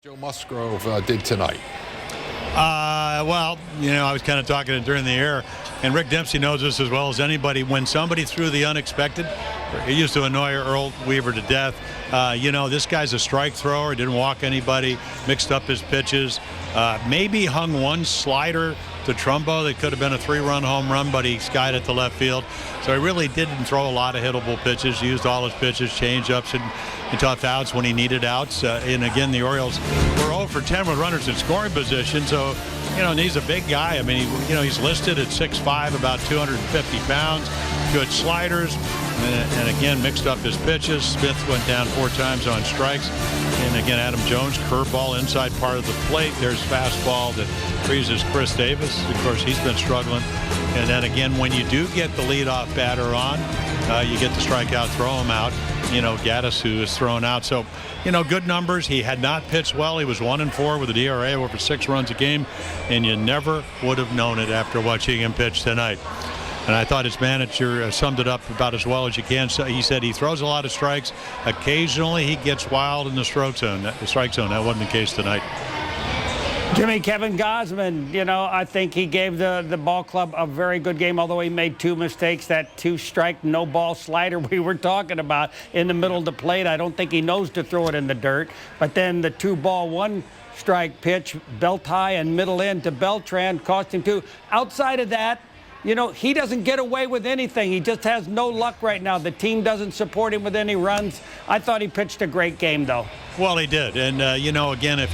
Joe Musgrove did tonight? Well, I was kind of talking it during the air, and Rick Dempsey knows this as well as anybody. When somebody threw the unexpected, it used to annoy Earl Weaver to death. This guy's a strike thrower. Didn't walk anybody, mixed up his pitches, maybe hung one slider to Trumbo that could have been a 3-run home run, but he skied it to left field. So he really didn't throw a lot of hittable pitches. Used all his pitches, change-ups, and tough outs when he needed outs. And again, the Orioles were 0 for 10 with runners in scoring position. So, and he's a big guy. I mean, he's listed at 6'5", about 250 pounds. Good sliders, and again, mixed up his pitches. Smith went down 4 times on strikes. And again, Adam Jones, curveball inside part of the plate. There's fastball that freezes Chris Davis. Of course, he's been struggling. And then again, when you do get the leadoff batter on, you get the strikeout, throw him out. Gaddis, who is thrown out. So, good numbers. He had not pitched well. He was 1-4 with a DRA over 6 runs a game, and you never would have known it after watching him pitch tonight. And I thought his manager summed it up about as well as you can. So he said he throws a lot of strikes. Occasionally he gets wild in the strike zone. That wasn't the case tonight. Kevin Gausman, I think he gave the ball club a very good game, although he made 2 mistakes. That 2-strike, no-ball slider we were talking about in the middle of the plate. I don't think he knows to throw it in the dirt. But then the 2-ball, 1-strike pitch, belt high and middle in to Beltran, cost him 2. Outside of that, he doesn't get away with anything. He just has no luck right now. The team doesn't support him with any runs. I thought he pitched a great game, though. Well, he did. And, again, if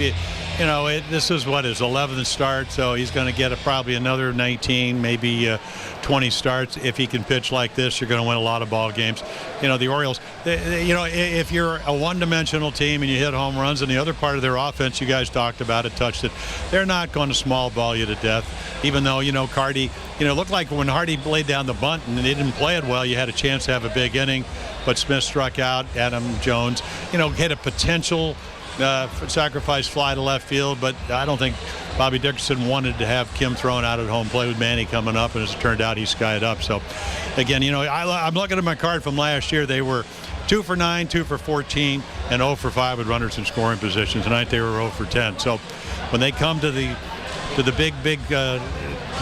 this is what his 11th start, so he's going to get probably another 19, maybe 20 starts. If he can pitch like this, you're going to win a lot of ball games. The Orioles, if you're a one-dimensional team and you hit home runs, and the other part of their offense, you guys talked about it, touched it, they're not going to small ball you to death. Even though, Cardi, looked like when Hardy laid down the bunt and they didn't play it well, you had a chance to have a big inning, but Smith struck out. Adam Jones, hit a potential sacrifice fly to left field, but I don't think Bobby Dickerson wanted to have Kim thrown out at home plate with Manny coming up, and as it turned out, he skied up. So, again, I'm looking at my card from last year. They were 2 for 9, 2 for 14, and 0 for 5 with runners in scoring position. Tonight they were 0 for 10. So, when they come to the big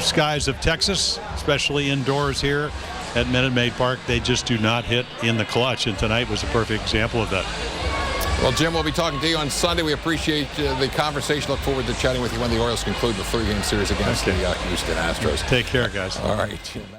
skies of Texas, especially indoors here at Minute Maid Park, they just do not hit in the clutch, and tonight was a perfect example of that. Well, Jim, we'll be talking to you on Sunday. We appreciate the conversation. Look forward to chatting with you when the Orioles conclude the 3-game series against the Houston Astros. Take care, guys. All right.